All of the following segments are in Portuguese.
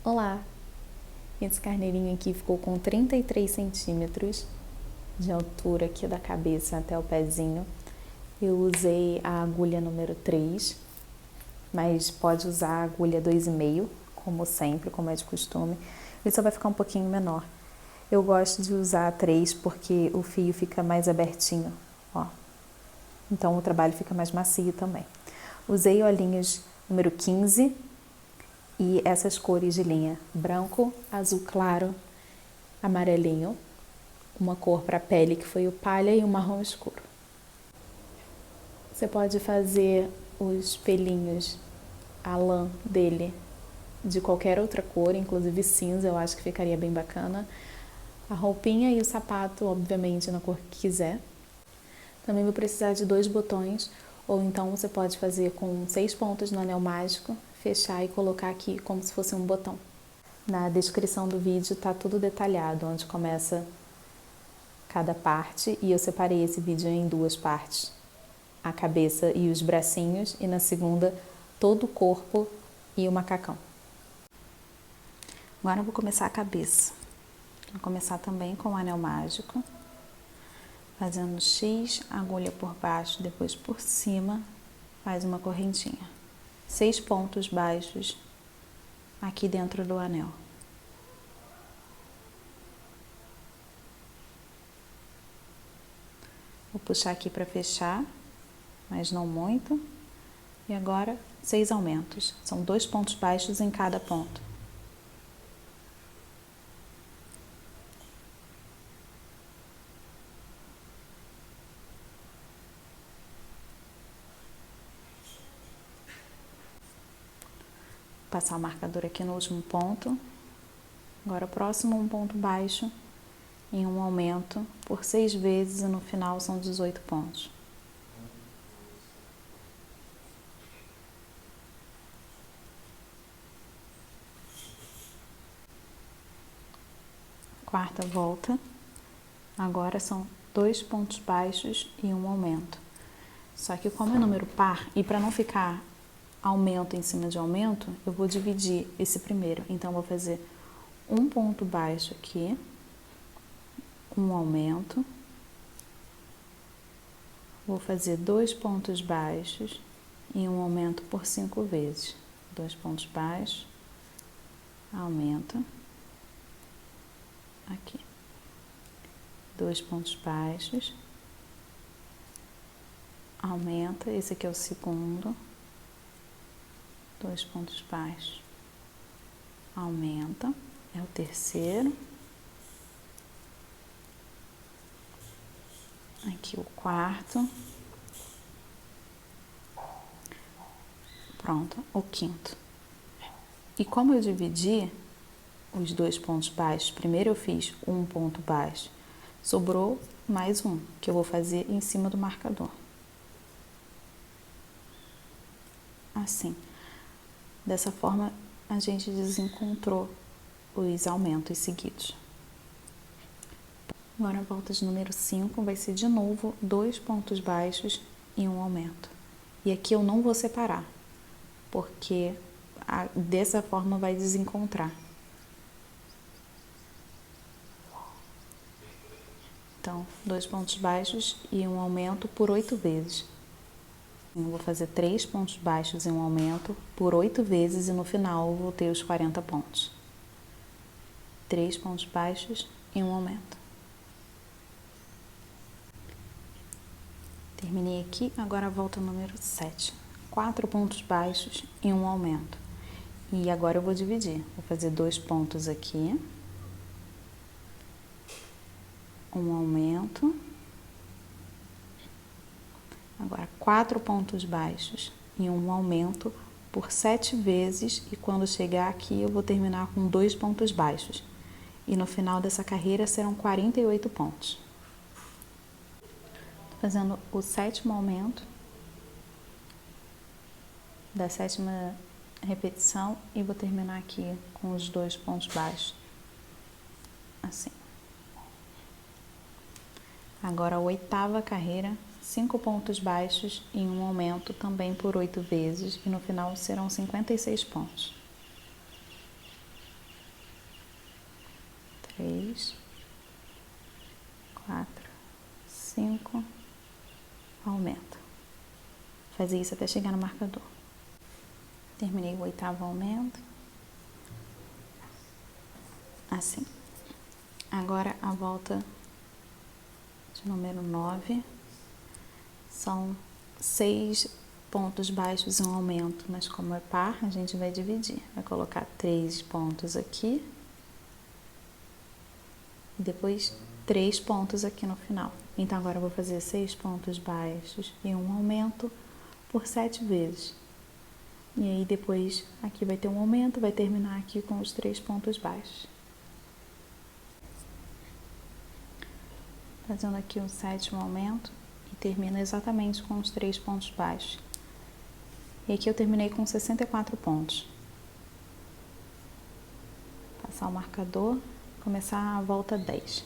Olá! Esse carneirinho aqui ficou com 33 centímetros de altura aqui da cabeça até o pezinho. Eu usei a agulha número 3, mas pode usar a agulha 2,5, como sempre, como é de costume. Ele só vai ficar um pouquinho menor. Eu gosto de usar a 3 porque o fio fica mais abertinho, ó. Então o trabalho fica mais macio também. Usei olhinhos número 15 e essas cores de linha: branco, azul claro, amarelinho, uma cor para pele que foi o palha e o marrom escuro. Você pode fazer os pelinhos, a lã dele, de qualquer outra cor, inclusive cinza, eu acho que ficaria bem bacana. A roupinha e o sapato, obviamente, na cor que quiser. Também vou precisar de 2 botões, ou então você pode fazer com 6 pontas no anel mágico, fechar e colocar aqui como se fosse um botão. Na descrição do vídeo tá tudo detalhado, onde começa cada parte, e eu separei esse vídeo em 2 partes. A cabeça e os bracinhos, e na segunda todo o corpo e o macacão. Agora eu vou começar a cabeça. Vou começar também com o anel mágico, fazendo X, agulha por baixo, depois por cima, faz uma correntinha. 6 pontos baixos aqui dentro do anel. Vou puxar aqui para fechar, mas não muito. E agora 6 aumentos. São 2 pontos baixos em cada ponto. Passar o marcador aqui no último ponto. Agora próximo um ponto baixo em um aumento por 6 vezes e no final são 18 pontos. Quarta volta. Agora são 2 pontos baixos e um aumento. Só que como é número par, e para não ficar aumento em cima de aumento, eu vou dividir esse primeiro. Então, vou fazer um ponto baixo aqui, um aumento. Vou fazer 2 pontos baixos e um aumento por 5 vezes. 2 pontos baixos, aumenta, aqui. 2 pontos baixos, aumenta, esse aqui é o segundo. 2 pontos baixos, aumenta, é o terceiro. Aqui o quarto. Pronto, o quinto. E como eu dividi os 2 pontos baixos, primeiro eu fiz um ponto baixo, sobrou mais um, que eu vou fazer em cima do marcador. Assim. Dessa forma, a gente desencontrou os aumentos seguidos. Agora a volta de número 5 vai ser de novo 2 pontos baixos e um aumento. E aqui eu não vou separar, porque dessa forma vai desencontrar. Então, 2 pontos baixos e um aumento por 8 vezes. Eu vou fazer 3 pontos baixos e um aumento por 8 vezes e no final eu vou ter os 40 pontos. 3 pontos baixos e um aumento. Terminei aqui, agora a volta número 7. 4 pontos baixos e um aumento. E agora eu vou dividir. Vou fazer 2 pontos aqui. Um aumento. Agora 4 pontos baixos e um aumento por 7 vezes. E quando chegar aqui eu vou terminar com 2 pontos baixos. E no final dessa carreira serão 48 pontos. Fazendo o 7º aumento da 7ª repetição e vou terminar aqui com os 2 pontos baixos, assim. Agora a 8ª carreira, 5 pontos baixos e um aumento também por 8 vezes e no final serão 56 pontos. 3, 4, 5, aumenta. Fazer isso até chegar no marcador. Terminei o 8º aumento. Assim. Agora a volta de número 9 são 6 pontos baixos e um aumento, mas como é par, a gente vai dividir. Vai colocar 3 pontos aqui e depois 3 pontos aqui no final. Então agora eu vou fazer 6 pontos baixos e um aumento por 7 vezes. E aí depois aqui vai ter um aumento, vai terminar aqui com os 3 pontos baixos. Fazendo aqui o 7º aumento e termina exatamente com os 3 pontos baixos. E aqui eu terminei com 64 pontos. Passar o marcador, começar a volta 10.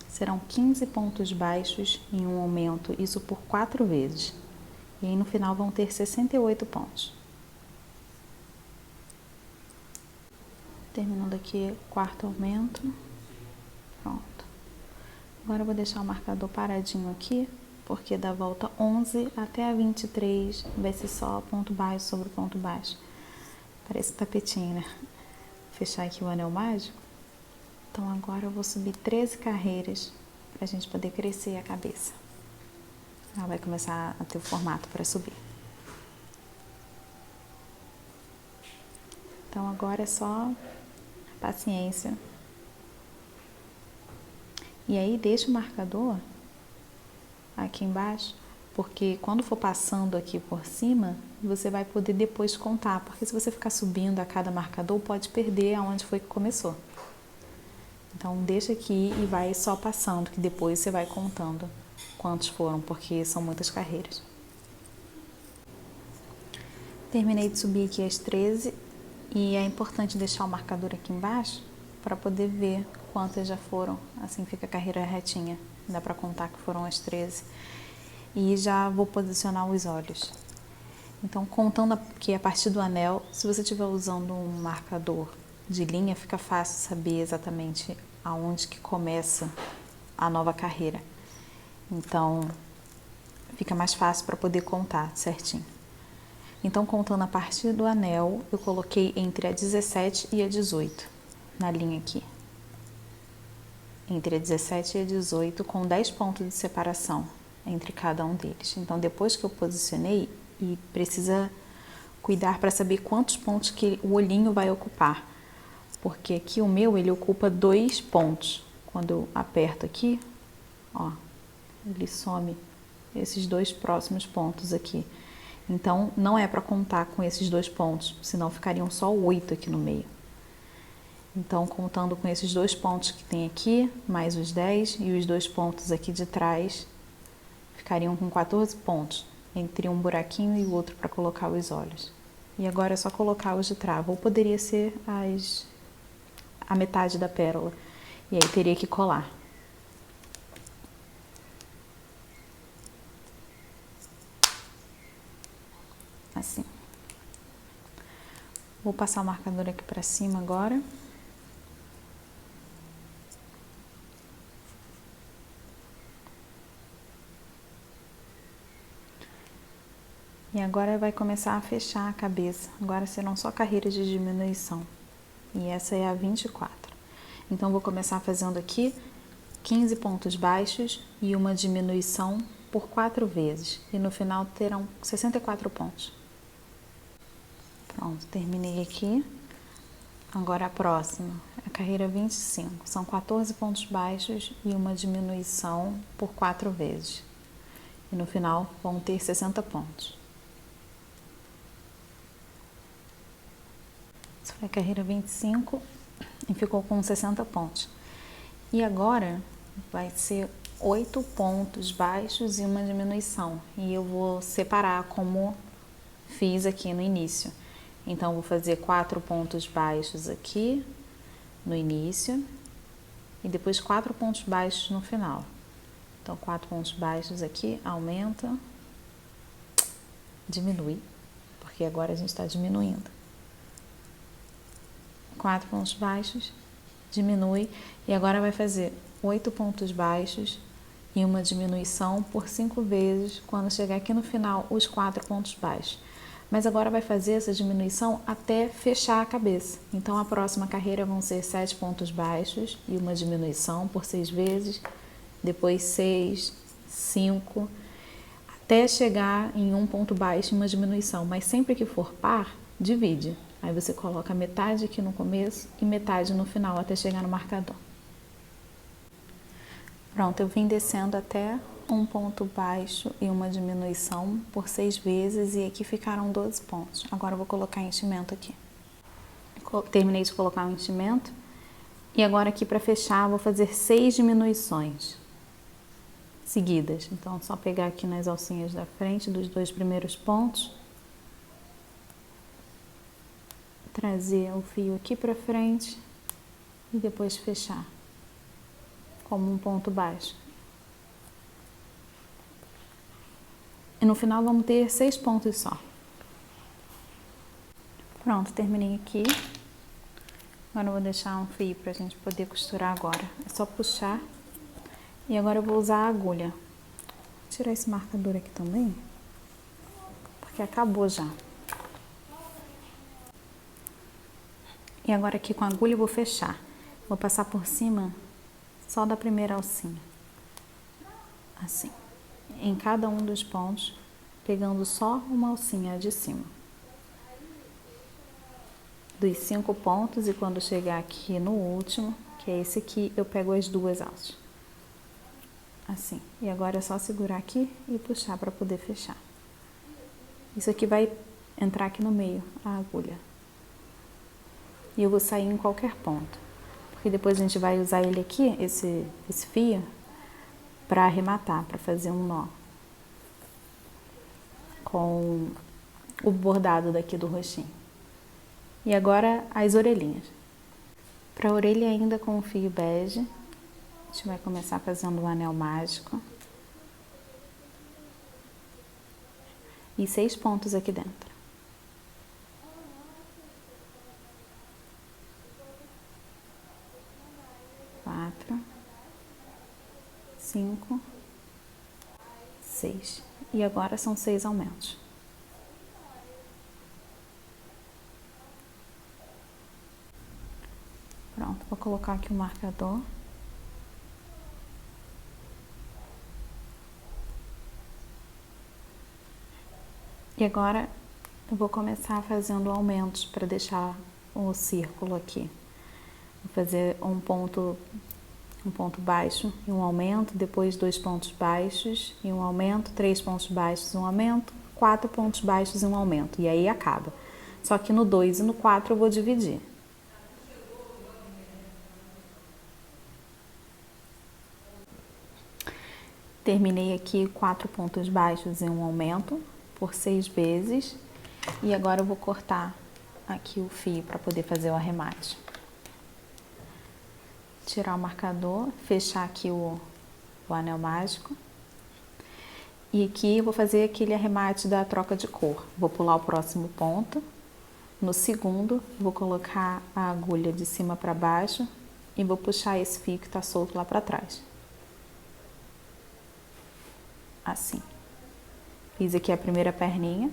Serão 15 pontos baixos em um aumento, isso por 4 vezes. E aí no final vão ter 68 pontos. Terminando aqui o 4º aumento. Pronto. Agora eu vou deixar o marcador paradinho aqui, porque da volta 11 até a 23 vai ser só ponto baixo sobre ponto baixo. Parece um tapetinho, né? Vou fechar aqui o anel mágico. Então agora eu vou subir 13 carreiras pra gente poder crescer a cabeça. Ela vai começar a ter o formato para subir. Então agora é só paciência. E aí deixa o marcador aqui embaixo, porque quando for passando aqui por cima, você vai poder depois contar, porque se você ficar subindo a cada marcador, pode perder aonde foi que começou. Então deixa aqui e vai só passando, que depois você vai contando quantos foram, porque são muitas carreiras. Terminei de subir aqui as 13 e é importante deixar o marcador aqui embaixo para poder ver quantas já foram, assim fica a carreira retinha, dá para contar que foram as 13. E já vou posicionar os olhos. Então, contando aqui a partir do anel, se você estiver usando um marcador de linha, fica fácil saber exatamente aonde que começa a nova carreira. Então, fica mais fácil para poder contar certinho. Então, contando a partir do anel, eu coloquei entre a 17 e a 18 na linha aqui. Entre a 17 e a 18, com 10 pontos de separação entre cada um deles. Então, depois que eu posicionei, e precisa cuidar para saber quantos pontos que o olhinho vai ocupar. Porque aqui o meu, ele ocupa 2 pontos. Quando eu aperto aqui, ó, ele some esses 2 próximos pontos aqui. Então, não é para contar com esses 2 pontos, senão ficariam só 8 aqui no meio. Então, contando com esses 2 pontos que tem aqui, mais os 10 e os 2 pontos aqui de trás, ficariam com 14 pontos, entre um buraquinho e o outro para colocar os olhos. E agora é só colocar os de trava, ou poderia ser a metade da pérola, e aí teria que colar. Assim. Vou passar o marcador aqui para cima agora. E agora vai começar a fechar a cabeça. Agora serão só carreiras de diminuição. E essa é a 24. Então, vou começar fazendo aqui 15 pontos baixos e uma diminuição por 4 vezes. E no final terão 64 pontos. Pronto, terminei aqui. Agora a próxima, a carreira 25. São 14 pontos baixos e uma diminuição por 4 vezes. E no final vão ter 60 pontos. Essa foi a carreira 25 e ficou com 60 pontos. E agora vai ser 8 pontos baixos e uma diminuição. E eu vou separar como fiz aqui no início. Então, vou fazer 4 pontos baixos aqui no início e depois 4 pontos baixos no final. Então, 4 pontos baixos aqui, aumenta, diminui, porque agora a gente está diminuindo. 4 pontos baixos, diminui e agora vai fazer 8 pontos baixos e uma diminuição por 5 vezes quando chegar aqui no final os 4 pontos baixos. Mas agora vai fazer essa diminuição até fechar a cabeça. Então a próxima carreira vão ser 7 pontos baixos e uma diminuição por 6 vezes, depois 6, 5, até chegar em um ponto baixo e uma diminuição. Mas sempre que for par, divide. Aí você coloca metade aqui no começo e metade no final até chegar no marcador. Pronto, eu vim descendo até um ponto baixo e uma diminuição por 6 vezes e aqui ficaram 12 pontos. Agora eu vou colocar enchimento aqui. Terminei de colocar o enchimento e agora aqui para fechar vou fazer 6 diminuições seguidas. Então só pegar aqui nas alcinhas da frente dos 2 primeiros pontos, trazer o fio aqui para frente e depois fechar como um ponto baixo. E no final vamos ter 6 pontos só. Pronto, terminei aqui. Agora eu vou deixar um fio pra gente poder costurar agora. É só puxar. E agora eu vou usar a agulha. Vou tirar esse marcador aqui também, porque acabou já. E agora aqui com a agulha eu vou fechar. Vou passar por cima só da primeira alcinha. Assim. Em cada um dos pontos, pegando só uma alcinha de cima. Dos 5 pontos, e quando chegar aqui no último, que é esse aqui, eu pego as 2 alças. Assim. E agora é só segurar aqui e puxar para poder fechar. Isso aqui vai entrar aqui no meio, a agulha. E eu vou sair em qualquer ponto. Porque depois a gente vai usar ele aqui, esse fio, para arrematar, para fazer um nó com o bordado daqui do roxinho. E agora as orelhinhas. Para a orelha ainda com o fio bege, a gente vai começar fazendo um anel mágico. E 6 pontos aqui dentro. Quatro, 5, 6. E agora são 6 aumentos. Pronto, vou colocar aqui o marcador. E agora eu vou começar fazendo aumentos para deixar o círculo aqui. Vou fazer um ponto baixo e um aumento, depois 2 pontos baixos e um aumento, 3 pontos baixos e um aumento, 4 pontos baixos e um aumento. E aí acaba. Só que no 2 e no 4 eu vou dividir. Terminei aqui 4 pontos baixos e um aumento por 6 vezes. E agora eu vou cortar aqui o fio para poder fazer o arremate. Tirar o marcador, fechar aqui o anel mágico. E aqui eu vou fazer aquele arremate da troca de cor. Vou pular o próximo ponto. No segundo, vou colocar a agulha de cima para baixo e vou puxar esse fio que está solto lá para trás. Assim. Fiz aqui a primeira perninha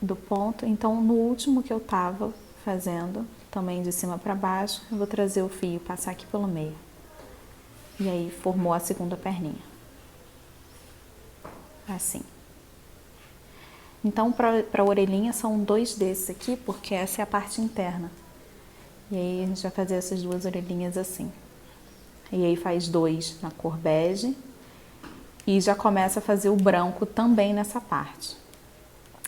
do ponto. Então, no último que eu tava fazendo, também de cima para baixo, eu vou trazer o fio, passar aqui pelo meio. E aí, formou a segunda perninha. Assim. Então, para a orelhinha, são 2 desses aqui, porque essa é a parte interna. E aí, a gente vai fazer essas 2 orelhinhas assim. E aí, faz 2 na cor bege. E já começa a fazer o branco também nessa parte.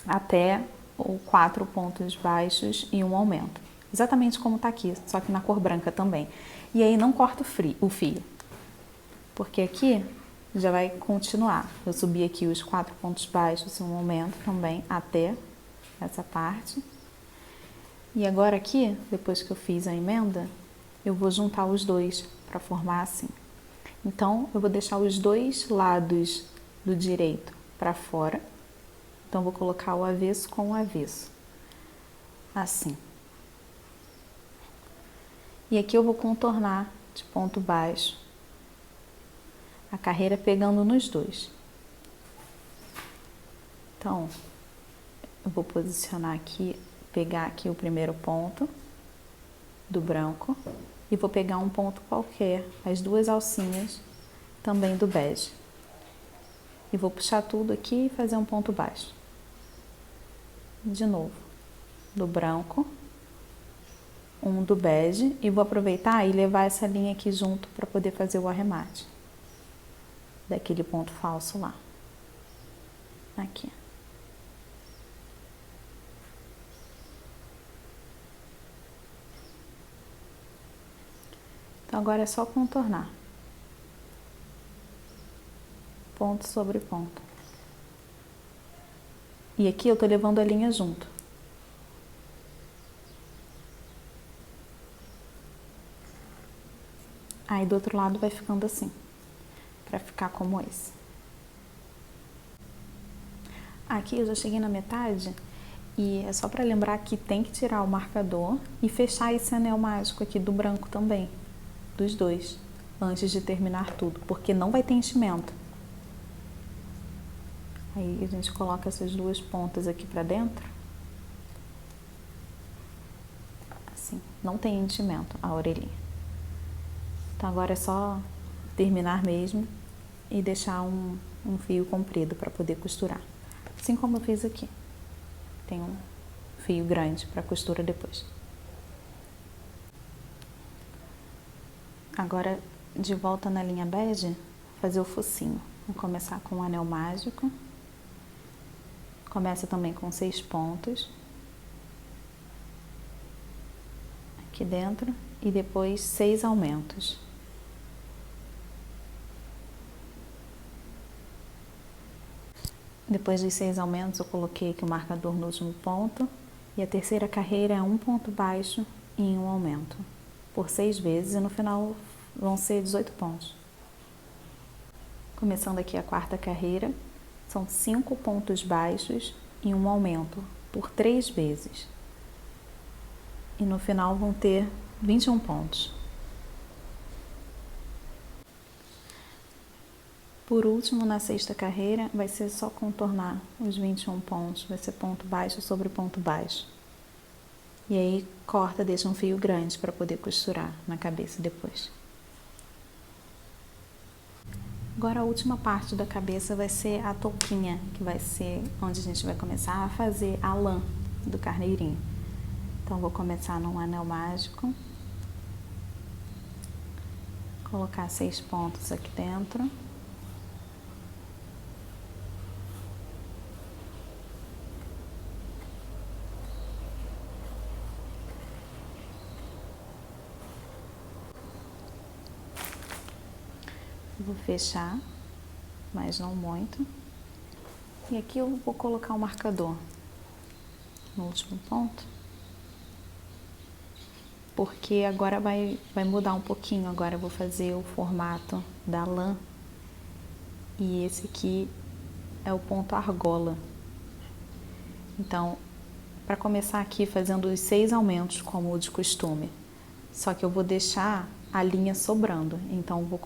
Até o 4 pontos baixos e um aumento. Exatamente como tá aqui, só que na cor branca também. E aí não corta o fio. Porque aqui já vai continuar. Eu subi aqui os 4 pontos baixos e um aumento também até essa parte. E agora aqui, depois que eu fiz a emenda, eu vou juntar os 2 para formar assim. Então, eu vou deixar os 2 lados do direito para fora. Então, vou colocar o avesso com o avesso. Assim. E aqui eu vou contornar de ponto baixo a carreira pegando nos dois. Então, eu vou posicionar aqui, pegar aqui o primeiro ponto do branco e vou pegar um ponto qualquer, as duas alcinhas também do bege. E vou puxar tudo aqui e fazer um ponto baixo. De novo, do branco, um do bege, e vou aproveitar e levar essa linha aqui junto para poder fazer o arremate daquele ponto falso lá. Aqui. Então agora é só contornar. Ponto sobre ponto. E aqui eu tô levando a linha junto. Aí do outro lado vai ficando assim, para ficar como esse. Aqui eu já cheguei na metade e é só para lembrar que tem que tirar o marcador e fechar esse anel mágico aqui do branco também, dos dois, antes de terminar tudo, porque não vai ter enchimento. Aí a gente coloca essas duas pontas aqui para dentro. Assim, não tem enchimento a orelhinha. Então agora é só terminar mesmo e deixar um fio comprido para poder costurar. Assim como eu fiz aqui. Tem um fio grande para costura depois. Agora, de volta na linha bege, fazer o focinho. Vou começar com o anel mágico. Começa também com 6 pontos. Aqui dentro. E depois 6 aumentos. Depois dos 6 aumentos, eu coloquei aqui o marcador no último ponto. E a terceira carreira é um ponto baixo em um aumento. Por 6 vezes e no final vão ser 18 pontos. Começando aqui a quarta carreira, são 5 pontos baixos em um aumento por 3 vezes. E no final vão ter 21 pontos. Por último, na sexta carreira, vai ser só contornar os 21 pontos, vai ser ponto baixo sobre ponto baixo. E aí corta, deixa um fio grande para poder costurar na cabeça depois. Agora a última parte da cabeça vai ser a touquinha, que vai ser onde a gente vai começar a fazer a lã do carneirinho. Então vou começar num anel mágico, colocar 6 pontos aqui dentro. Vou fechar, mas não muito. E aqui eu vou colocar o marcador no último ponto, porque agora vai mudar um pouquinho. Agora eu vou fazer o formato da lã e esse aqui é o ponto argola. Então, para começar aqui fazendo os 6 aumentos como de costume, só que eu vou deixar a linha sobrando. Então eu vou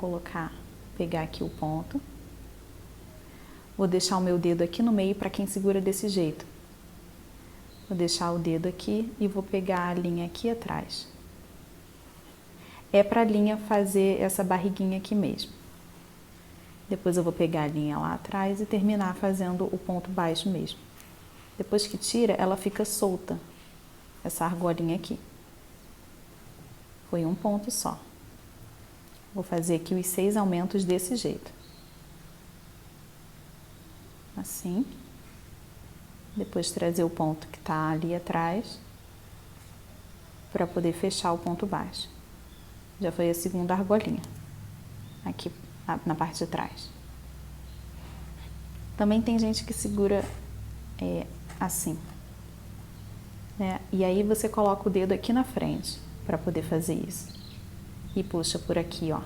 pegar aqui o ponto, vou deixar o meu dedo aqui no meio para quem segura desse jeito. Vou deixar o dedo aqui e vou pegar a linha aqui atrás. É para a linha fazer essa barriguinha aqui mesmo. Depois eu vou pegar a linha lá atrás e terminar fazendo o ponto baixo mesmo. Depois que tira, ela fica solta, essa argolinha aqui. Foi um ponto só. Vou fazer aqui os 6 aumentos desse jeito. Assim. Depois trazer o ponto que tá ali atrás para poder fechar o ponto baixo. Já foi a segunda argolinha. Aqui na parte de trás. Também tem gente que segura assim, né? E aí você coloca o dedo aqui na frente para poder fazer isso. E puxa por aqui, ó.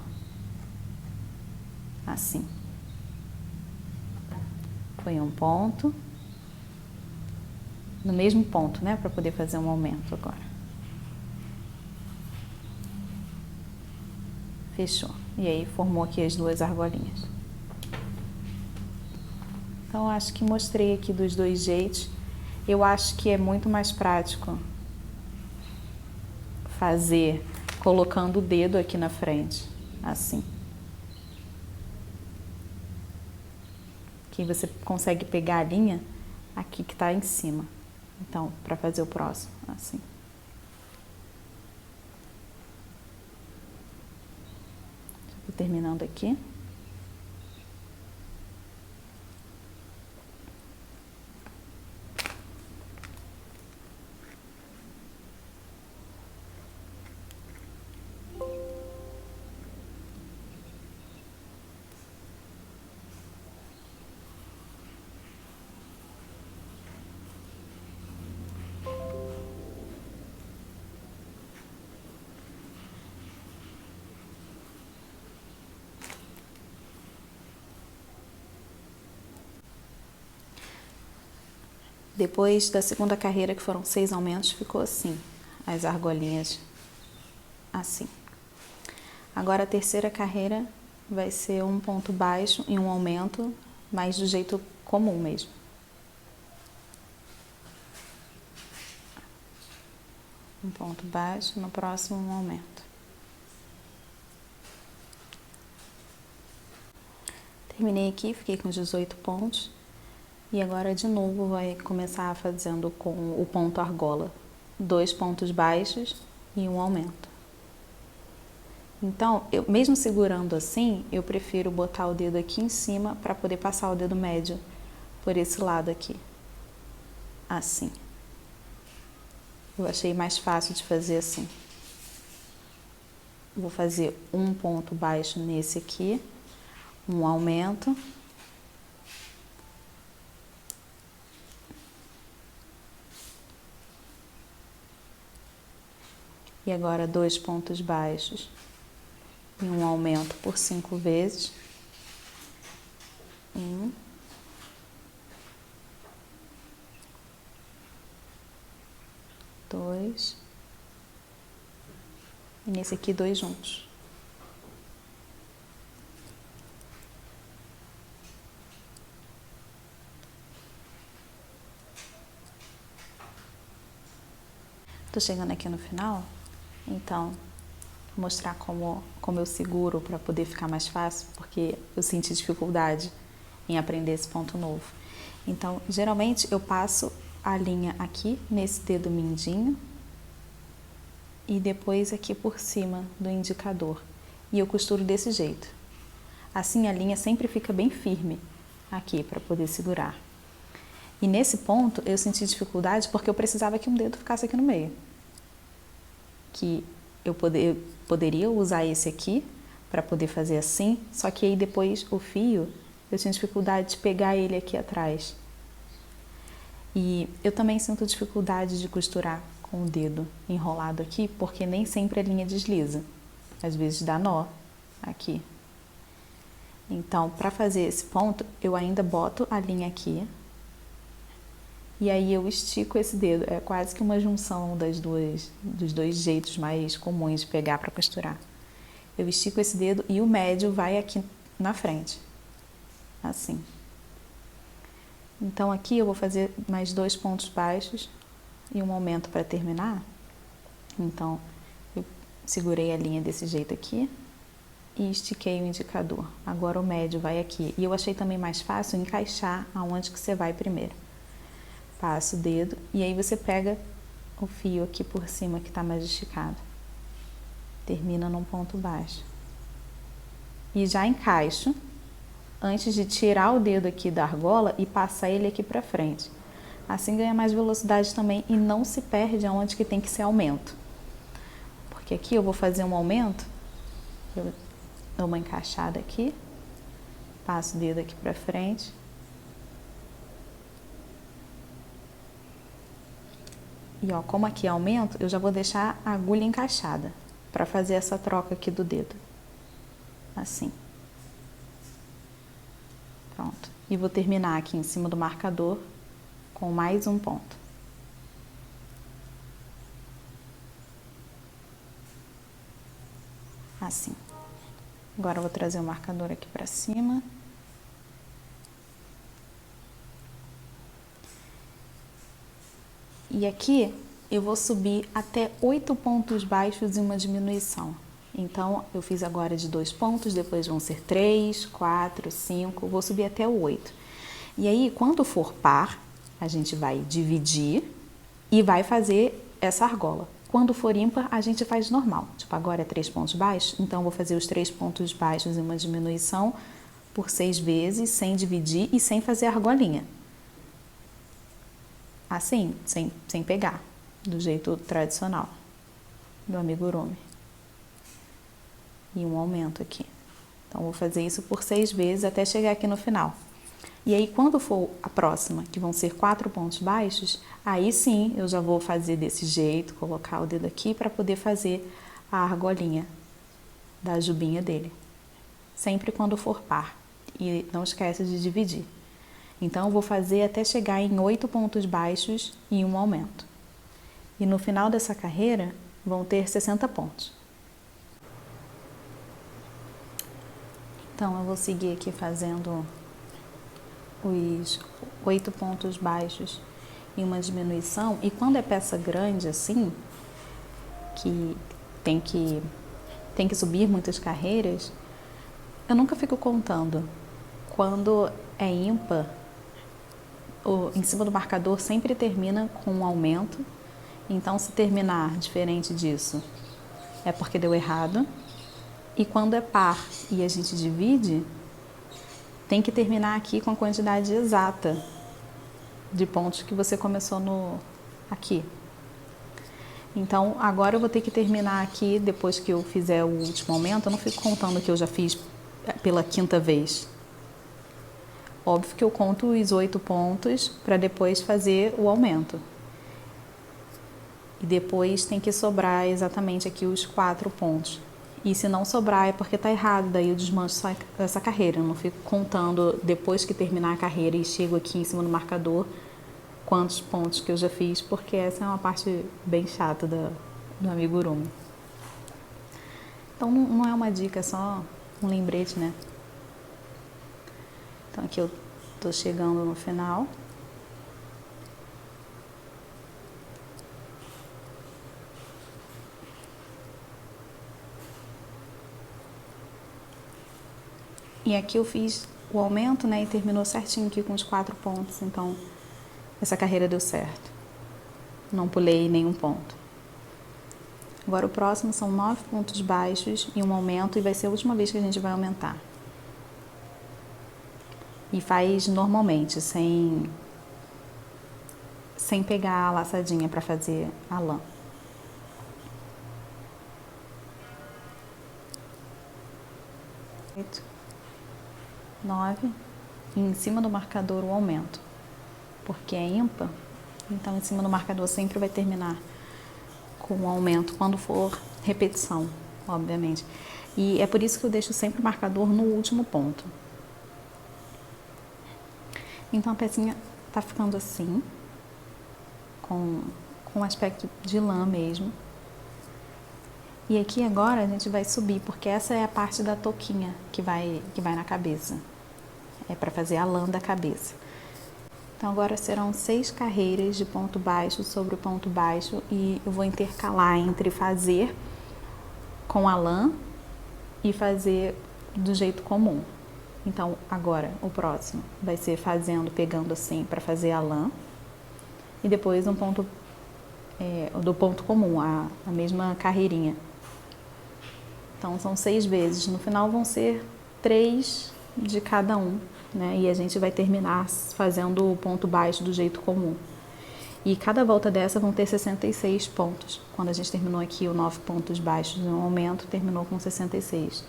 Assim. Foi um ponto. No mesmo ponto, né? Para poder fazer um aumento agora. Fechou. E aí formou aqui as duas argolinhas. Então, acho que mostrei aqui dos dois jeitos. Eu acho que é muito mais prático fazer colocando o dedo aqui na frente, assim. Que você consegue pegar a linha aqui que tá em cima. Então, para fazer o próximo, assim. Tô terminando aqui. Depois da segunda carreira, que foram 6 aumentos, ficou assim, as argolinhas assim. Agora a terceira carreira vai ser um ponto baixo e um aumento, mas do jeito comum mesmo. Um ponto baixo, no próximo um aumento. Terminei aqui, fiquei com 18 pontos. E agora de novo vai começar fazendo com o ponto argola, 2 pontos baixos e um aumento. Então, eu mesmo segurando assim, eu prefiro botar o dedo aqui em cima para poder passar o dedo médio por esse lado aqui, assim. Eu achei mais fácil de fazer assim. Vou fazer um ponto baixo nesse aqui, um aumento. E agora 2 pontos baixos e um aumento por 5 vezes. 1, 2, e nesse aqui 2 juntos. Tô chegando aqui no final, então vou mostrar como eu seguro para poder ficar mais fácil, porque eu senti dificuldade em aprender esse ponto novo. Então, geralmente eu passo a linha aqui nesse dedo mindinho e depois aqui por cima do indicador. E eu costuro desse jeito. Assim a linha sempre fica bem firme aqui para poder segurar. E nesse ponto eu senti dificuldade porque eu precisava que um dedo ficasse aqui no meio. Que eu poderia usar esse aqui para poder fazer assim, só que aí depois o fio, eu tinha dificuldade de pegar ele aqui atrás. E eu também sinto dificuldade de costurar com o dedo enrolado aqui, porque nem sempre a linha desliza. Às vezes dá nó aqui. Então, para fazer esse ponto, eu ainda boto a linha aqui. E aí eu estico esse dedo. É quase que uma junção dos dois jeitos mais comuns de pegar para costurar. Eu estico esse dedo e o médio vai aqui na frente. Assim. Então aqui eu vou fazer mais 2 pontos baixos e um aumento para terminar. Então, eu segurei a linha desse jeito aqui e estiquei o indicador. Agora o médio vai aqui. E eu achei também mais fácil encaixar aonde que você vai primeiro. Passa o dedo e aí você pega o fio aqui por cima que está mais esticado. Termina num ponto baixo. E já encaixo antes de tirar o dedo aqui da argola e passar ele aqui para frente. Assim ganha mais velocidade também e não se perde aonde que tem que ser aumento. Porque aqui eu vou fazer um aumento, eu dou uma encaixada aqui, passo o dedo aqui para frente. E ó, como aqui é aumento, eu já vou deixar a agulha encaixada para fazer essa troca aqui do dedo. Assim. Pronto. E vou terminar aqui em cima do marcador com mais um ponto. Assim. Agora eu vou trazer o marcador aqui para cima. E aqui eu vou subir até 8 pontos baixos e uma diminuição. Então, eu fiz agora de 2 pontos, depois vão ser 3, 4, 5, vou subir até o 8. E aí, quando for par, a gente vai dividir e vai fazer essa argola. Quando for ímpar, a gente faz normal. Tipo, agora é 3 pontos baixos, então eu vou fazer os 3 pontos baixos e uma diminuição por 6 vezes, sem dividir e sem fazer argolinha. Assim, sem pegar, do jeito tradicional do amigurumi. E um aumento aqui. Então, vou fazer isso por 6 vezes até chegar aqui no final. E aí, quando for a próxima, que vão ser 4 pontos baixos, aí sim eu já vou fazer desse jeito, colocar o dedo aqui para poder fazer a argolinha da jubinha dele. Sempre quando for par. E não esquece de dividir. Então, eu vou fazer até chegar em 8 pontos baixos e um aumento. E no final dessa carreira, vão ter 60 pontos. Então, eu vou seguir aqui fazendo os 8 pontos baixos e uma diminuição. E quando é peça grande assim, que tem que subir muitas carreiras, eu nunca fico contando. Quando é ímpar, em cima do marcador sempre termina com um aumento. Então, se terminar diferente disso, é porque deu errado. E quando é par e a gente divide, tem que terminar aqui com a quantidade exata de pontos que você começou aqui. Então, agora eu vou ter que terminar aqui, depois que eu fizer o último aumento, eu não fico contando que eu já fiz pela 5ª vez. Óbvio que eu conto os 8 pontos para depois fazer o aumento. E depois tem que sobrar exatamente aqui os 4 pontos. E se não sobrar é porque tá errado, daí eu desmancho essa carreira. Eu não fico contando depois que terminar a carreira e chego aqui em cima do marcador quantos pontos que eu já fiz, porque essa é uma parte bem chata do amigurumi. Então não é uma dica, é só um lembrete, né? Então aqui eu tô chegando no final. E aqui eu fiz o aumento, né, e terminou certinho aqui com os 4 pontos, então essa carreira deu certo. Não pulei nenhum ponto. Agora o próximo são 9 pontos baixos e um aumento, e vai ser a última vez que a gente vai aumentar. E faz normalmente, sem pegar a laçadinha para fazer a lã. 8, 9, e em cima do marcador o aumento, porque é ímpar, então em cima do marcador sempre vai terminar com o aumento quando for repetição, obviamente. E é por isso que eu deixo sempre o marcador no último ponto. Então a pecinha tá ficando assim, com aspecto de lã mesmo. E aqui agora a gente vai subir, porque essa é a parte da touquinha que vai na cabeça. É para fazer a lã da cabeça. Então agora serão 6 carreiras de ponto baixo sobre o ponto baixo, e eu vou intercalar entre fazer com a lã e fazer do jeito comum. Então agora o próximo vai ser pegando assim para fazer a lã, e depois um ponto do ponto comum, a mesma carreirinha. Então são 6 vezes, no final vão ser 3 de cada um, né? E a gente vai terminar fazendo o ponto baixo do jeito comum. E cada volta dessa vão ter 66 pontos. Quando a gente terminou aqui o 9 pontos baixos no aumento, terminou com 66.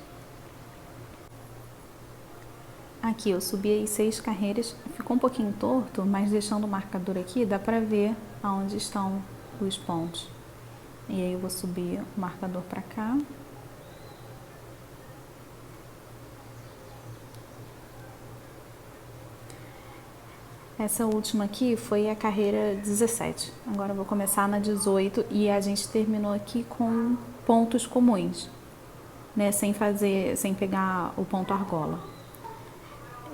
Aqui eu subi aí 6 carreiras, ficou um pouquinho torto, mas deixando o marcador aqui dá pra ver aonde estão os pontos. E aí eu vou subir o marcador pra cá. Essa última aqui foi a carreira 17. Agora eu vou começar na 18 e a gente terminou aqui com pontos comuns. né, sem pegar o ponto argola.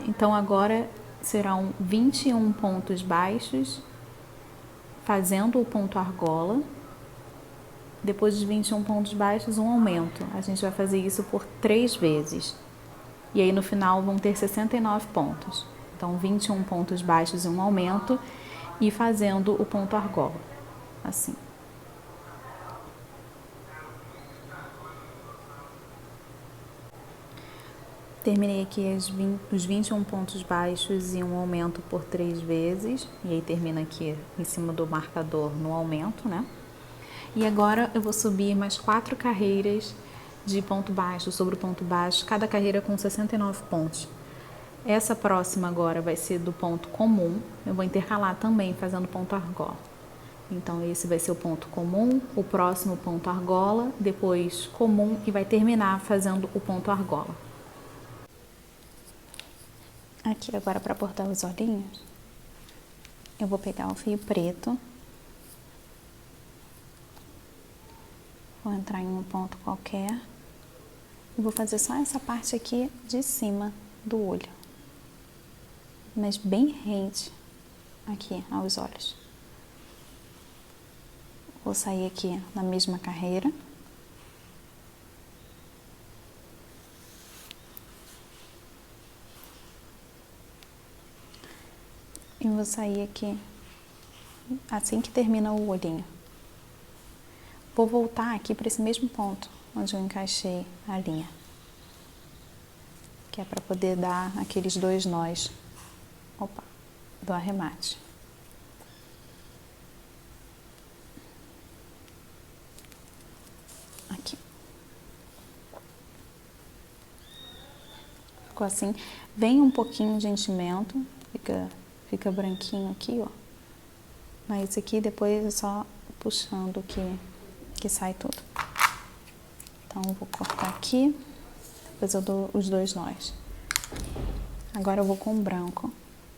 Então agora serão 21 pontos baixos fazendo o ponto argola. Depois dos 21 pontos baixos, um aumento. A gente vai fazer isso por 3 vezes. E aí no final vão ter 69 pontos. Então 21 pontos baixos e um aumento e fazendo o ponto argola, assim. Terminei aqui os 21 pontos baixos e um aumento por 3 vezes. E aí termina aqui em cima do marcador no aumento, né? E agora eu vou subir mais 4 carreiras de ponto baixo sobre ponto baixo, cada carreira com 69 pontos. Essa próxima agora vai ser do ponto comum, eu vou intercalar também fazendo ponto argola. Então esse vai ser o ponto comum, o próximo ponto argola, depois comum e vai terminar fazendo o ponto argola. Aqui agora para bordar os olhinhos, eu vou pegar o fio preto, vou entrar em um ponto qualquer e vou fazer só essa parte aqui de cima do olho, mas bem rente aqui aos olhos. Vou sair aqui na mesma carreira. E vou sair aqui assim que termina o olhinho. Vou voltar aqui para esse mesmo ponto onde eu encaixei a linha, que é para poder dar aqueles 2 nós, do arremate. Aqui. Ficou assim, vem um pouquinho de enchimento, fica branquinho aqui, ó. Mas aqui depois é só puxando que sai tudo. Então eu vou cortar aqui, depois eu dou os 2 nós. Agora eu vou com o branco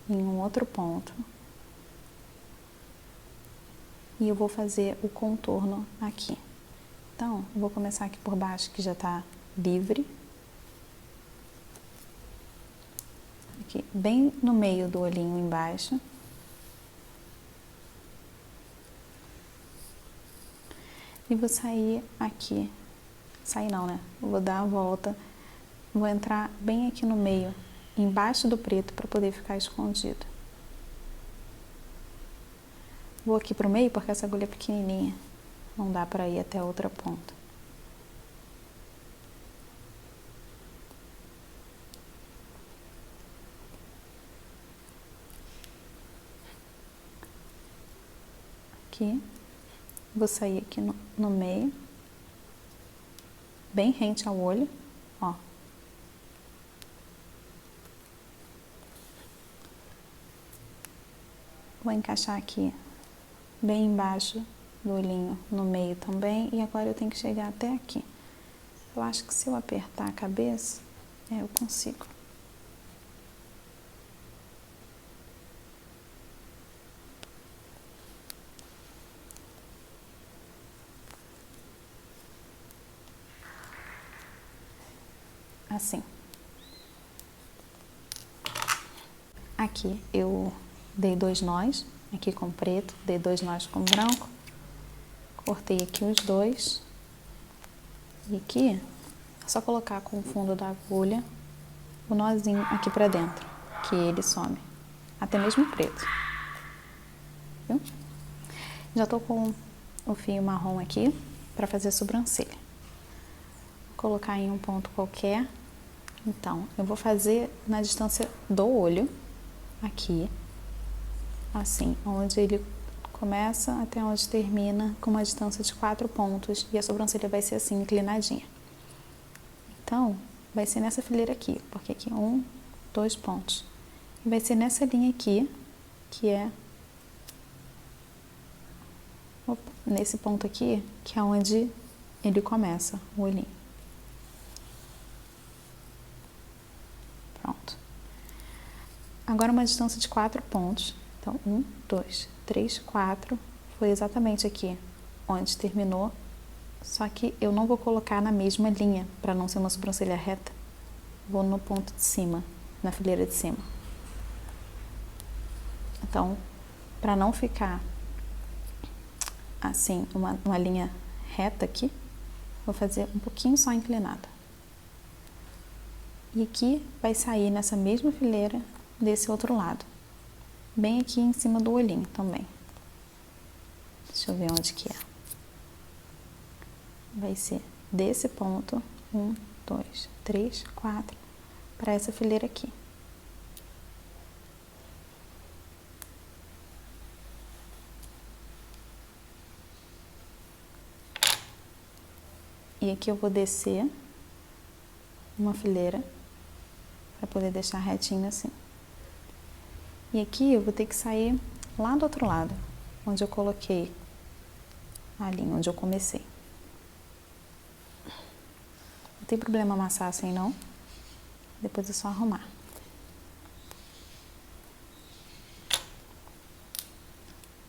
em um outro ponto. E eu vou fazer o contorno aqui. Então, eu vou começar aqui por baixo, que já tá livre. Aqui, bem no meio do olhinho embaixo. E vou sair aqui. Sair não, né? Eu vou dar a volta. Vou entrar bem aqui no meio, embaixo do preto, para poder ficar escondido. Vou aqui pro meio porque essa agulha é pequenininha. Não dá para ir até a outra ponta. Aqui. Vou sair aqui no meio. Bem rente ao olho, ó. Vou encaixar aqui bem embaixo do olhinho, no meio também, e agora eu tenho que chegar até aqui. Eu acho que se eu apertar a cabeça, eu consigo. Assim. Aqui eu dei 2 nós, aqui com preto, dei 2 nós com branco, cortei aqui os 2, e aqui é só colocar com o fundo da agulha o nozinho aqui pra dentro, que ele some, até mesmo preto, viu? Já tô com o fio marrom aqui pra fazer a sobrancelha. Vou colocar em um ponto qualquer. Então, eu vou fazer na distância do olho, aqui, assim, onde ele começa até onde termina, com uma distância de 4 pontos, e a sobrancelha vai ser assim, inclinadinha. Então, vai ser nessa fileira aqui, porque aqui 1, 2 pontos. E vai ser nessa linha aqui, que é nesse ponto aqui, que é onde ele começa, o olhinho. Pronto. Agora uma distância de 4 pontos. Então, 1, 2, 3, 4. Foi exatamente aqui onde terminou Só que eu não vou colocar na mesma linha, para não ser uma sobrancelha reta. Vou no ponto de cima, na fileira de cima. Então, para não ficar assim, uma linha reta aqui, vou fazer um pouquinho só inclinada. E aqui vai sair nessa mesma fileira desse outro lado. Bem aqui em cima do olhinho também. Deixa eu ver onde que é. Vai ser desse ponto, 1, 2, 3, 4, para essa fileira aqui. E aqui eu vou descer uma fileira para poder deixar retinho assim. E aqui eu vou ter que sair lá do outro lado, onde eu coloquei a linha, onde eu comecei. Não tem problema amassar assim não, depois é só arrumar.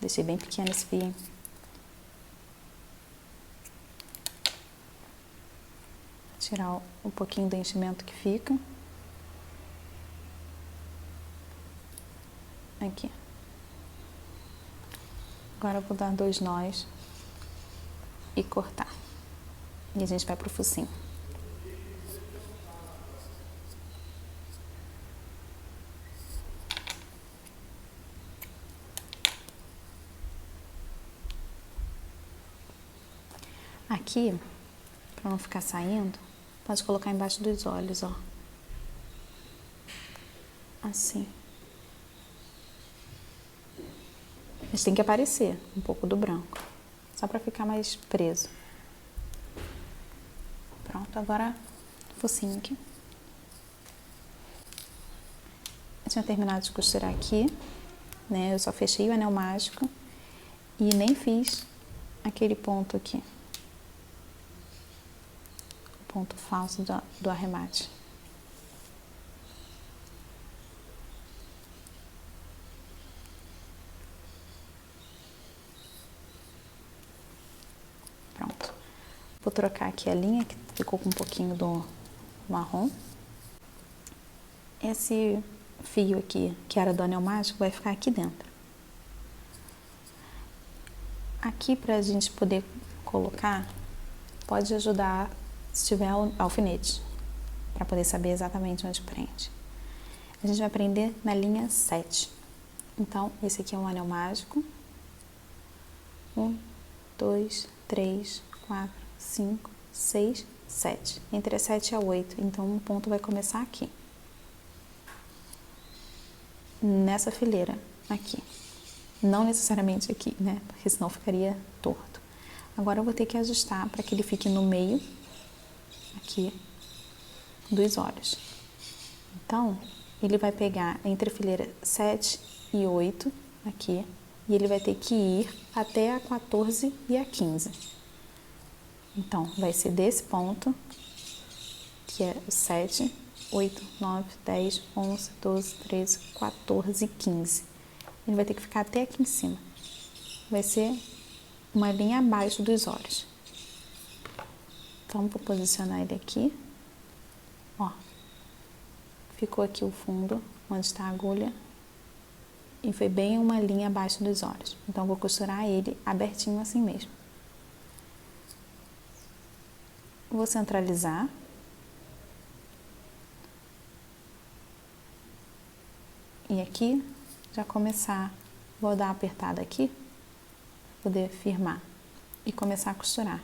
Deixei bem pequeno esse fio. Tirar um pouquinho do enchimento que fica. Aqui. Agora eu vou dar 2 nós e cortar. E a gente vai pro focinho. Aqui, para não ficar saindo, pode colocar embaixo dos olhos, ó. Assim. Mas tem que aparecer um pouco do branco, só para ficar mais preso. Pronto, agora focinho aqui. Eu tinha terminado de costurar aqui, né? Eu só fechei o anel mágico e nem fiz aquele ponto aqui. O ponto falso do arremate. Pronto. Vou trocar aqui a linha, que ficou com um pouquinho do marrom. Esse fio aqui, que era do anel mágico, vai ficar aqui dentro. Aqui, pra gente poder colocar, pode ajudar se tiver alfinete, para poder saber exatamente onde prende. A gente vai prender na linha 7. Então, esse aqui é um anel mágico. 1, 2, 3, 4, 5, 6, 7. Entre a 7 e a 8. Então, um ponto vai começar aqui. Nessa fileira, aqui. Não necessariamente aqui, né? Porque senão ficaria torto. Agora eu vou ter que ajustar para que ele fique no meio, aqui, dos olhos. Então, ele vai pegar entre a fileira 7 e 8, aqui, e ele vai ter que ir até a 14 e a 15. Então, vai ser desse ponto, que é o 7, 8, 9, 10, 11, 12, 13, 14 e 15. Ele vai ter que ficar até aqui em cima. Vai ser uma linha abaixo dos olhos. Então, vou posicionar ele aqui. Ó. Ficou aqui o fundo, onde está a agulha. E foi bem uma linha abaixo dos olhos. Então, vou costurar ele abertinho assim mesmo. Vou centralizar. E aqui, já começar, vou dar uma apertada aqui, para poder firmar e começar a costurar.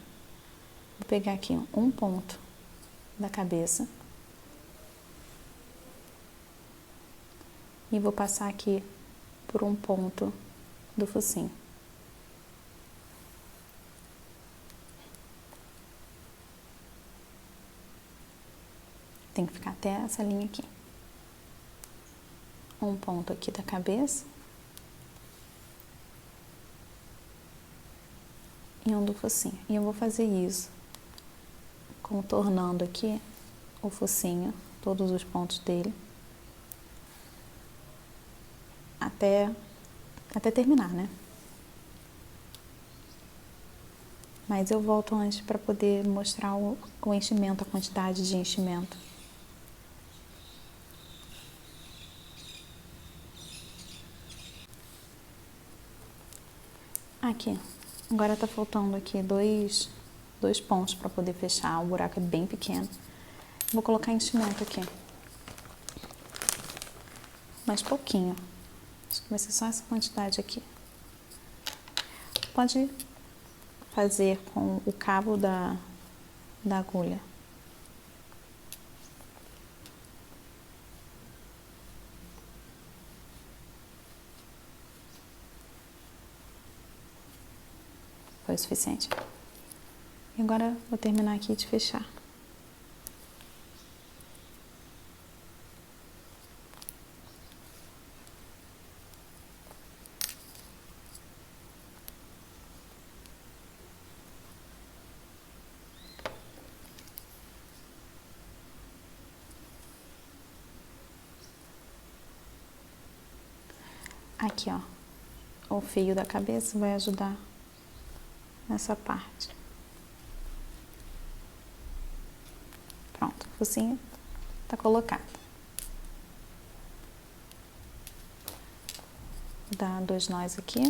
Vou pegar aqui um ponto da cabeça e vou passar aqui por um ponto do focinho. Tem que ficar até essa linha aqui. Um ponto aqui da cabeça e um do focinho. E eu vou fazer isso contornando aqui o focinho, todos os pontos dele, até terminar, né? Mas eu volto antes para poder mostrar o enchimento, a quantidade de enchimento. Aqui, agora tá faltando aqui dois pontos para poder fechar, o buraco é bem pequeno. Vou colocar enchimento aqui. Mais pouquinho. Acho que vai ser só essa quantidade aqui. Pode fazer com o cabo da agulha. Foi o suficiente. E agora vou terminar aqui de fechar. Aqui, ó, o fio da cabeça vai ajudar nessa parte. Pronto, o focinho tá colocado. Vou dar 2 nós aqui.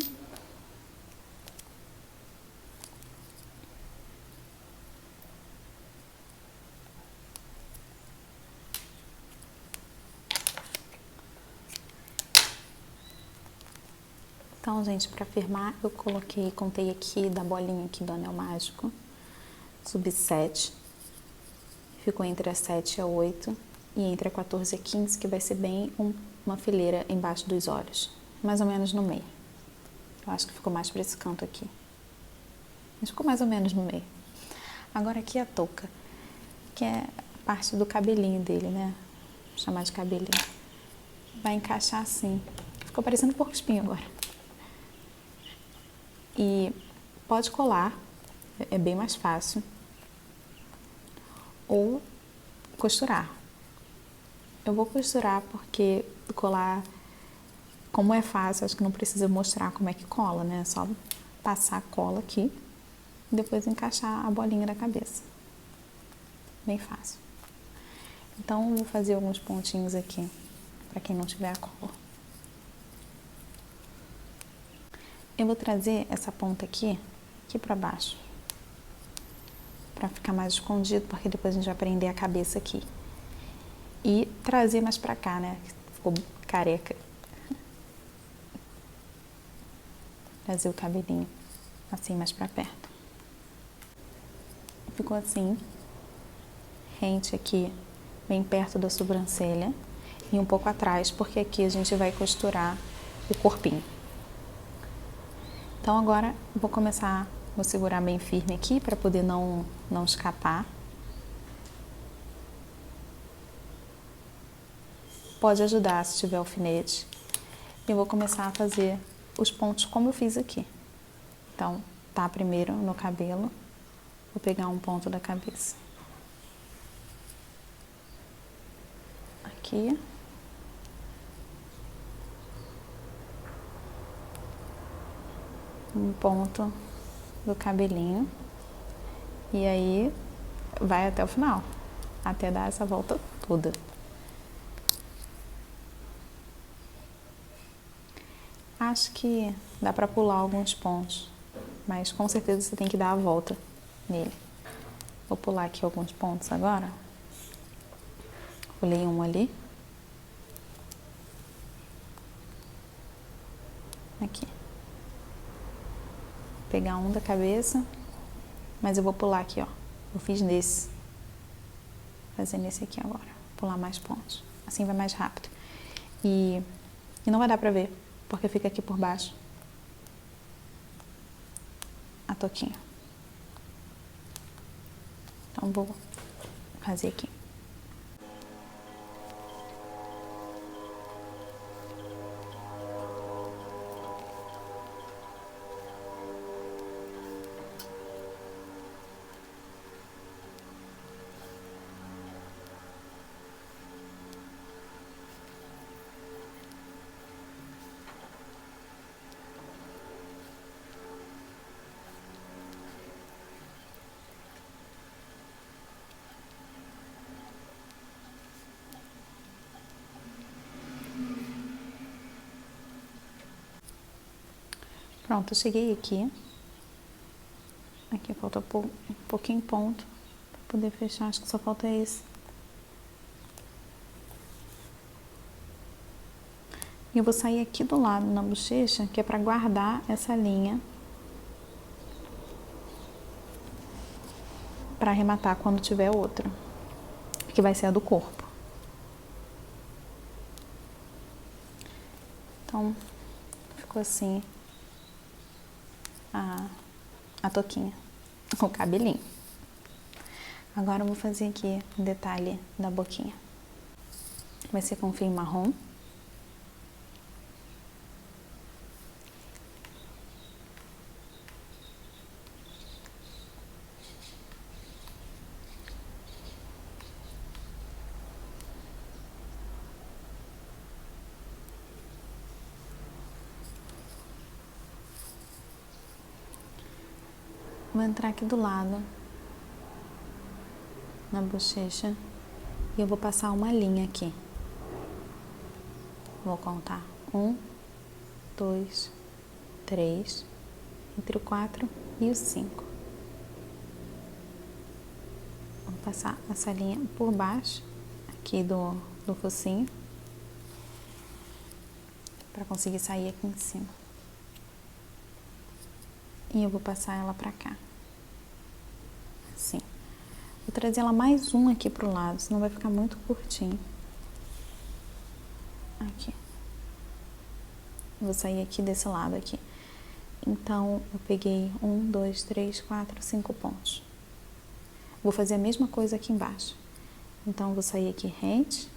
Então, gente, para firmar, eu contei aqui da bolinha aqui do anel mágico, subi 7, ficou entre a 7 e a 8, e entre a 14 e a 15, que vai ser bem uma fileira embaixo dos olhos, mais ou menos no meio. Eu acho que ficou mais para esse canto aqui, mas ficou mais ou menos no meio. Agora aqui a touca, que é a parte do cabelinho dele, né? Vou chamar de cabelinho. Vai encaixar assim, ficou parecendo um porco-espinho agora. E pode colar, é bem mais fácil, ou costurar. Eu vou costurar porque colar, como é fácil, acho que não precisa mostrar como é que cola, né? É só passar a cola aqui e depois encaixar a bolinha da cabeça. Bem fácil. Então, eu vou fazer alguns pontinhos aqui, para quem não tiver a cola. Eu vou trazer essa ponta aqui para baixo, para ficar mais escondido, porque depois a gente vai prender a cabeça aqui. E trazer mais pra cá, né? Ficou careca. Trazer o cabelinho assim mais pra perto. Ficou assim, rente aqui, bem perto da sobrancelha e um pouco atrás, porque aqui a gente vai costurar o corpinho. Então agora vou começar, vou segurar bem firme aqui para poder não escapar. Pode ajudar se tiver alfinete. E vou começar a fazer os pontos como eu fiz aqui. Então, tá primeiro no cabelo, vou pegar um ponto da cabeça. Aqui. Um ponto do cabelinho. E aí, vai até o final, até dar essa volta toda. Acho que dá pra pular alguns pontos, mas com certeza você tem que dar a volta nele. Vou pular aqui alguns pontos agora. Pulei um ali. Aqui. Vou pegar um da cabeça, mas eu vou pular aqui, ó. Eu fiz nesse. Vou fazer nesse aqui agora. Pular mais pontos. Assim vai mais rápido. E não vai dar pra ver, porque fica aqui por baixo a touquinha. Então vou fazer aqui. Pronto, eu cheguei aqui. Aqui falta um pouquinho ponto para poder fechar, acho que só falta esse. E eu vou sair aqui do lado na bochecha, que é para guardar essa linha para arrematar quando tiver outra, que vai ser a do corpo. Então, ficou assim a touquinha, o cabelinho. Agora eu vou fazer aqui o detalhe da boquinha. Vai ser com fio marrom. Vou entrar aqui do lado, na bochecha, e eu vou passar uma linha aqui. Vou contar 1, 2, 3, entre o 4 e o 5. Vou passar essa linha por baixo, aqui do focinho, para conseguir sair aqui em cima. E eu vou passar ela pra cá. Assim. Vou trazer ela mais um aqui pro lado, senão vai ficar muito curtinho. Aqui. Vou sair aqui desse lado aqui. Então, eu peguei 1, 2, 3, 4, 5 pontos. Vou fazer a mesma coisa aqui embaixo. Então, vou sair aqui rente.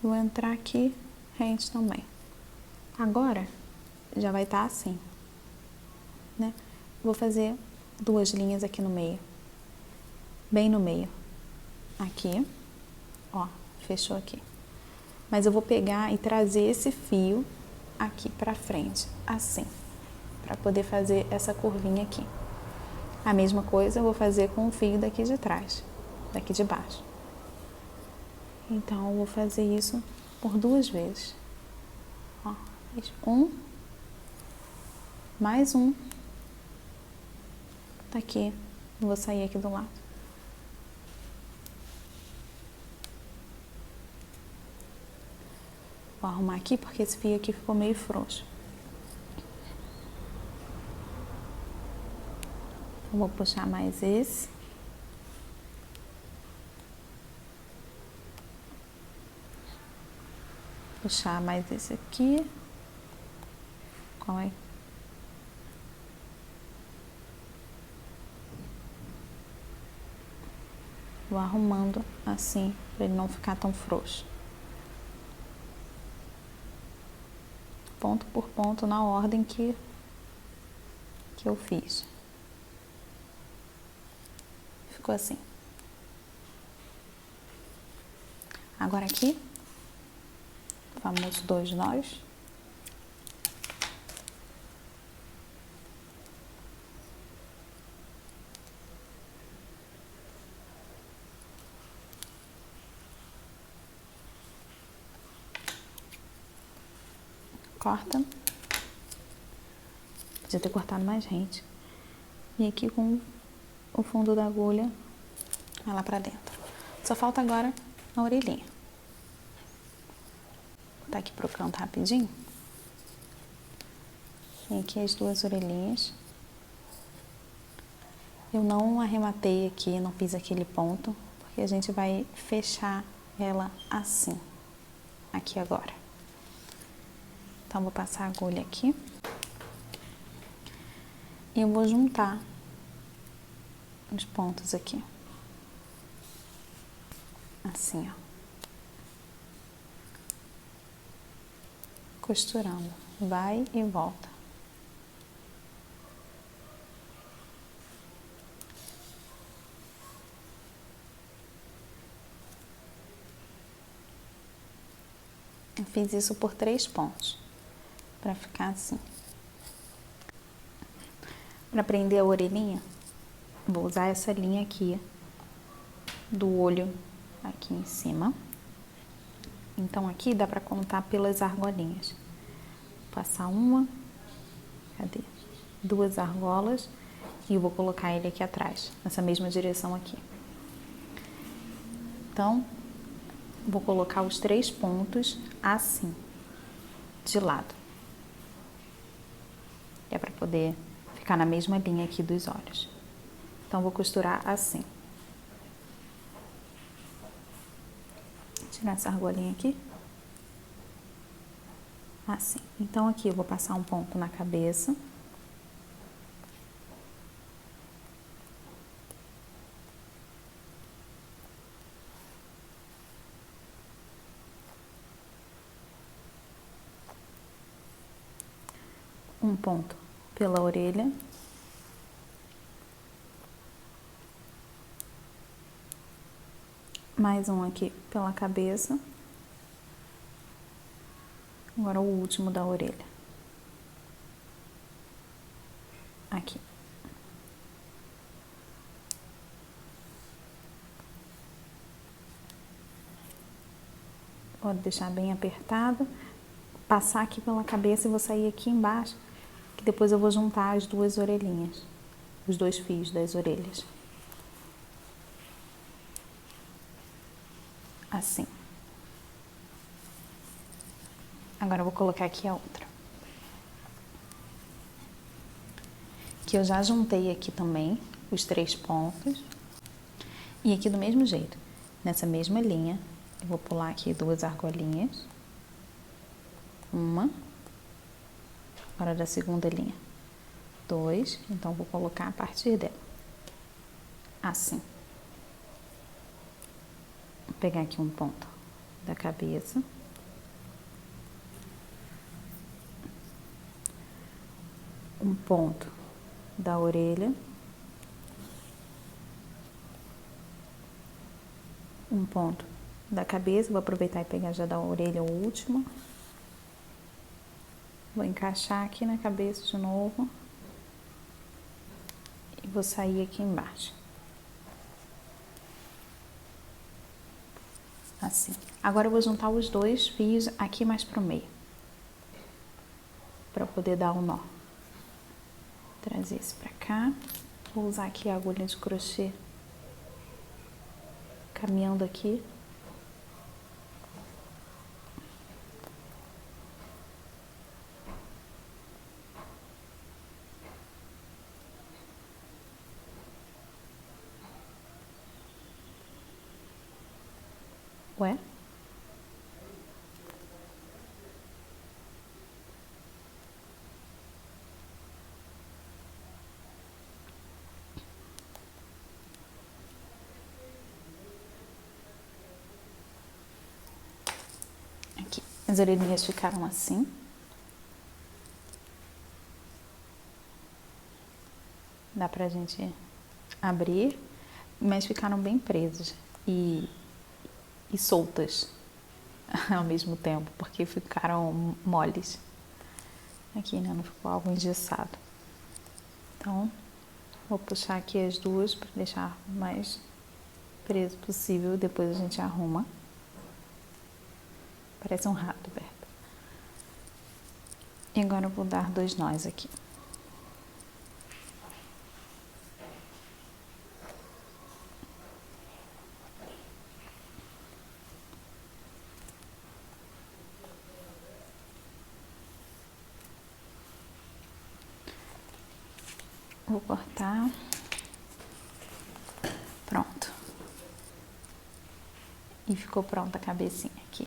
Vou entrar aqui rente também. Agora, já vai estar assim, né? Vou fazer 2 linhas aqui no meio. Bem no meio. Aqui, ó, fechou aqui. Mas eu vou pegar e trazer esse fio aqui pra frente, assim, pra poder fazer essa curvinha aqui. A mesma coisa eu vou fazer com o fio daqui de trás, daqui de baixo. Então, eu vou fazer isso por 2 vezes. Ó, um, mais um. Tá aqui, vou sair aqui do lado. Vou arrumar aqui porque esse fio aqui ficou meio frouxo. Eu vou puxar mais esse. Puxar mais esse aqui. Qual é? Vou arrumando assim, para ele não ficar tão frouxo. Ponto por ponto na ordem que eu fiz. Ficou assim. Agora aqui, vamos 2 nós. Corta. Podia ter cortado mais rente. E aqui com o fundo da agulha, vai lá pra dentro. Só falta agora a orelhinha. Vou botar aqui pro canto rapidinho. Tem aqui as 2 orelhinhas. Eu não arrematei aqui, não fiz aquele ponto, porque a gente vai fechar ela assim, aqui agora. Então, vou passar a agulha aqui. E eu vou juntar os pontos aqui. Assim, ó. Costurando. Vai e volta. Eu fiz isso por 3 pontos, para ficar assim. Para prender a orelhinha, vou usar essa linha aqui do olho aqui em cima. Então aqui dá pra contar pelas argolinhas. Vou passar uma, cadê? 2 argolas e vou colocar ele aqui atrás, nessa mesma direção aqui. Então, vou colocar os 3 pontos assim, de lado. É para poder ficar na mesma linha aqui dos olhos. Então, vou costurar assim. Tirar essa argolinha aqui. Assim. Então, aqui eu vou passar um ponto na cabeça. Um ponto pela orelha. Mais um aqui pela cabeça. Agora o último da orelha. Aqui. Pode deixar bem apertado. Passar aqui pela cabeça e vou sair aqui embaixo, que depois eu vou juntar as 2 orelhinhas, os 2 fios das orelhas. Assim. Agora eu vou colocar aqui a outra. Que eu já juntei aqui também os 3 pontos. E aqui do mesmo jeito, nessa mesma linha, eu vou pular aqui 2 argolinhas. Uma. Agora da segunda linha. 2. Então, vou colocar a partir dela. Assim. Vou pegar aqui um ponto da cabeça. Um ponto da orelha. Um ponto da cabeça. Vou aproveitar e pegar já da orelha o último. Vou encaixar aqui na cabeça de novo. E vou sair aqui embaixo. Assim. Agora eu vou juntar os 2 fios aqui mais pro meio. Pra poder dar um nó. Trazer esse pra cá. Vou usar aqui a agulha de crochê. Caminhando aqui. Ué? Aqui. As orelhinhas ficaram assim. Dá pra gente abrir, mas ficaram bem presas e soltas ao mesmo tempo, porque ficaram moles. Aqui, né? Não ficou algo engessado. Então, vou puxar aqui as 2 para deixar o mais preso possível. Depois a gente arruma. Parece um rato, Berta. E agora eu vou dar 2 nós aqui. Vou cortar. Pronto. E ficou pronta a cabecinha.